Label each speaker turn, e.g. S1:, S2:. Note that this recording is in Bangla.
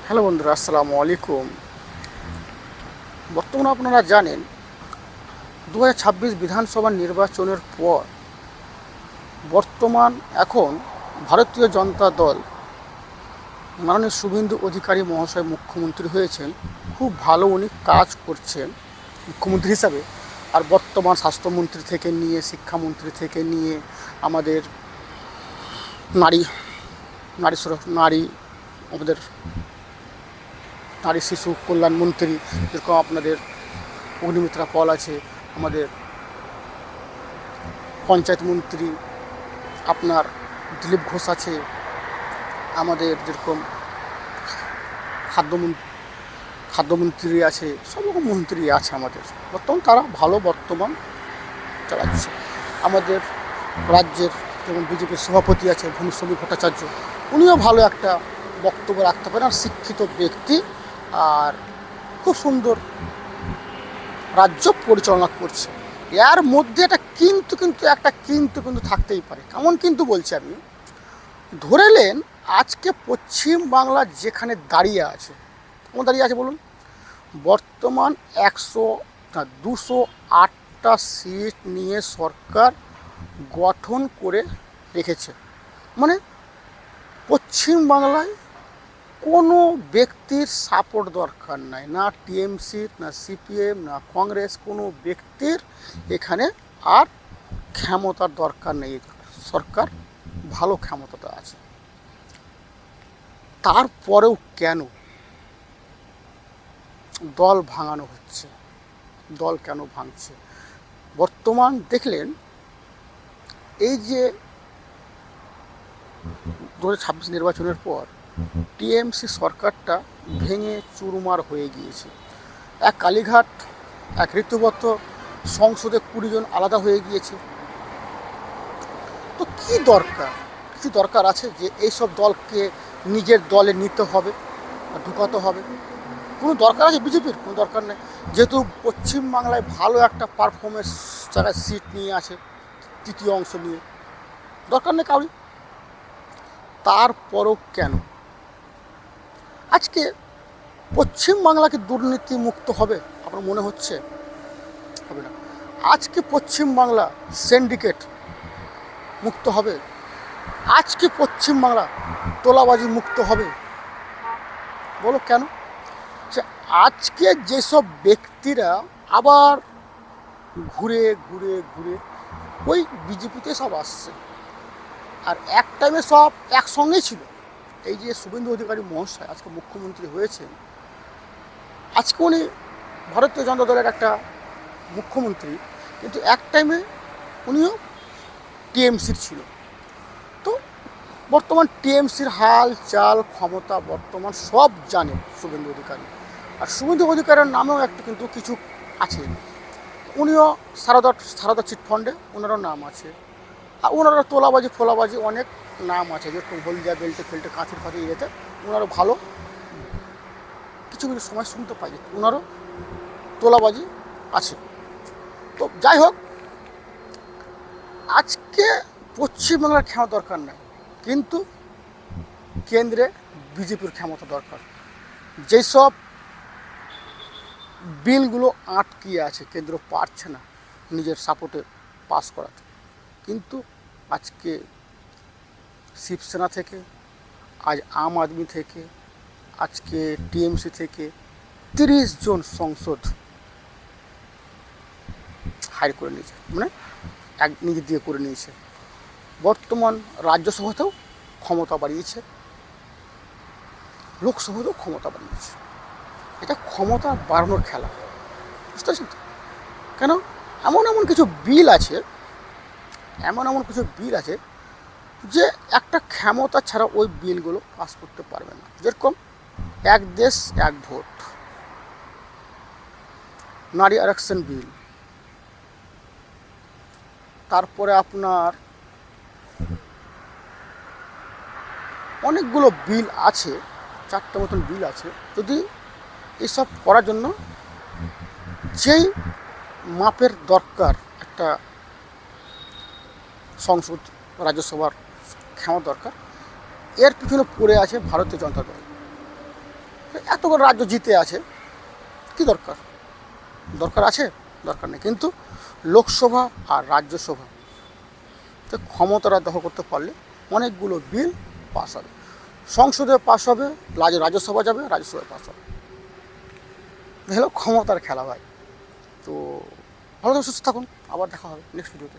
S1: হ্যালো বন্ধুরা, আসসালামু আলাইকুম। বর্তমানে আপনারা জানেন 2026 বিধানসভা নির্বাচনের পর বর্তমান এখন ভারতীয় জনতা দল মাননীয় শুভেন্দু অধিকারী মহাশয় মুখ্যমন্ত্রী হয়েছেন। খুব ভালো উনি কাজ করছেন মুখ্যমন্ত্রী হিসাবে। আর বর্তমান স্বাস্থ্যমন্ত্রী থেকে নিয়ে শিক্ষামন্ত্রী থেকে নিয়ে আমাদের নারী নারী আমাদের নারী শিশু কল্যাণ মন্ত্রী, যেরকম আপনাদের অগ্নিমিত্রা পল আছে, আমাদের পঞ্চায়েত মন্ত্রী আপনার দিলীপ ঘোষ আছে, আমাদের যেরকম খাদ্যমন্ত্রী আছে, সব রকম মন্ত্রী আছে আমাদের। বর্তমান তারা ভালো বর্তমান চালাচ্ছে। আমাদের রাজ্যের যেমন বিজেপির সভাপতি আছে ভূমিশ্রমী ভট্টাচার্য, উনিও ভালো একটা বক্তব্য রাখতে পারেন, আর শিক্ষিত ব্যক্তি, আর খুব সুন্দর রাজ্য পরিচালনা করছে। এর মধ্যে একটা কিন্তু থাকতেই পারে। কেমন কিন্তু বলছি আমি, ধরে নেন আজকে পশ্চিম বাংলা যেখানে দাঁড়িয়ে আছে, কেমন দাঁড়িয়ে আছে বলুন? বর্তমান 208টা সিট নিয়ে সরকার গঠন করে রেখেছে। মানে পশ্চিম বাংলায় কোনো ব্যক্তির সাপোর্ট দরকার নাই, না টিএমসির, না সিপিএম, না কংগ্রেস, কোনো ব্যক্তির এখানে আর ক্ষমতার দরকার নেই। সরকার ভালো ক্ষমতাটা আছে। তারপরেও কেন দল ভাঙানো হচ্ছে? দল কেন ভাঙছে? বর্তমান দেখলেন এই যে 2026 নির্বাচনের পর টিএমসি সরকারটা ভেঙে চুরমার হয়ে গিয়েছে। এক কালীঘাট, এক ঋতুব্রত, সংসদে 20 জন আলাদা হয়ে গিয়েছে। তো কি দরকার? কিছু দরকার আছে যে এইসব দলকে নিজের দলে নিতে হবে, ঢুকাতে হবে? কোনো দরকার আছে বিজেপির? কোনো দরকার নেই। যেহেতু পশ্চিমবাংলায় ভালো একটা পারফরমেন্স জায়গায় সিট নিয়ে আছে, তৃতীয় অংশ নিয়ে, দরকার নেই কাউরি। তারপরও কেন আজকে পশ্চিমবাংলাকে দুর্নীতি মুক্ত হবে আপনার মনে হচ্ছে? হবে না। আজকে পশ্চিমবাংলা সিন্ডিকেট মুক্ত হবে? আজকে পশ্চিমবাংলা তোলাবাজি মুক্ত হবে? বলো কেন? সে আজকে যেসব ব্যক্তিরা আবার ঘুরে ঘুরে ঘুরে ওই বিজেপিতে সব আসছে, আর এক টাইমে সব একসঙ্গেই ছিল। এই যে শুভেন্দু অধিকারী মহাশয় আজকে মুখ্যমন্ত্রী হয়েছেন, আজকে উনি ভারতীয় জনতা দলের একটা মুখ্যমন্ত্রী, কিন্তু এক টাইমে উনিও টিএমসির ছিল। তো বর্তমান টিএমসির হাল চাল ক্ষমতা বর্তমান সব জানে শুভেন্দু অধিকারী। আর শুভেন্দু অধিকারীর নামেও একটা কিন্তু কিছু আছে। উনিও সারদা চিটফান্ডে ওনারও নাম আছে, আর ওনারা তোলাবাজি ফোলাবাজি অনেক নাম আছে, যেরকম হলদিয়া বেল্টে ফেল্টে কাঁথির ফাঁথি ইয়েতে ওনারও ভালো কিছু কিছু সময় শুনতে পাই যে ওনারও তোলাবাজি আছে। তো যাই হোক, আজকে পশ্চিমবাংলার ক্ষমতা দরকার নাই, কিন্তু কেন্দ্রে বিজেপির ক্ষমতা দরকার। যেসব বিলগুলো আটকিয়ে আছে, কেন্দ্র পারছে না নিজের সাপোর্টে পাস করাতে, কিন্তু আজকে শিবসেনা থেকে, আজ আম আদমি থেকে, আজকে টিএমসি থেকে 30 জন সংসদ হায়ার করে নিয়েছে, মানে নিজে দিয়ে করে নিয়েছে। বর্তমান রাজ্যসভাতেও ক্ষমতা বাড়িয়েছে, লোকসভাতেও ক্ষমতা বাড়িয়েছে। এটা ক্ষমতা বাড়ানোর খেলা, বুঝতে পারছেন তো? কেন? এমন কিছু বিল আছে, যে একটা ক্ষমতা ছাড়া ওই বিলগুলো পাস করতে পারবে না। যেরকম এক দেশ এক ভোট, নারী আরক্ষণ বিল, তারপরে আপনার অনেকগুলো বিল আছে, 4টে মতন বিল আছে। যদি এসব করার জন্য যেই মাপের দরকার একটা সংসদ রাজ্যসভার ক্ষমতা দরকার, এর পিছনে পড়ে আছে ভারতীয় জনতা দল। এতগুলো রাজ্য জিতে আছে, কি দরকার? দরকার আছে? দরকার নেই। কিন্তু লোকসভা আর রাজ্যসভা তো ক্ষমতাটা দখল করতে পারলে অনেকগুলো বিল পাস হবে, সংসদে পাস হবে, রাজ্যসভা যাবে, রাজ্যসভায় পাস হবে। হলো ক্ষমতার খেলা ভাই। তো ভালো থাকুন, সুস্থ থাকুন, আবার দেখা হবে নেক্সট ভিডিওতে।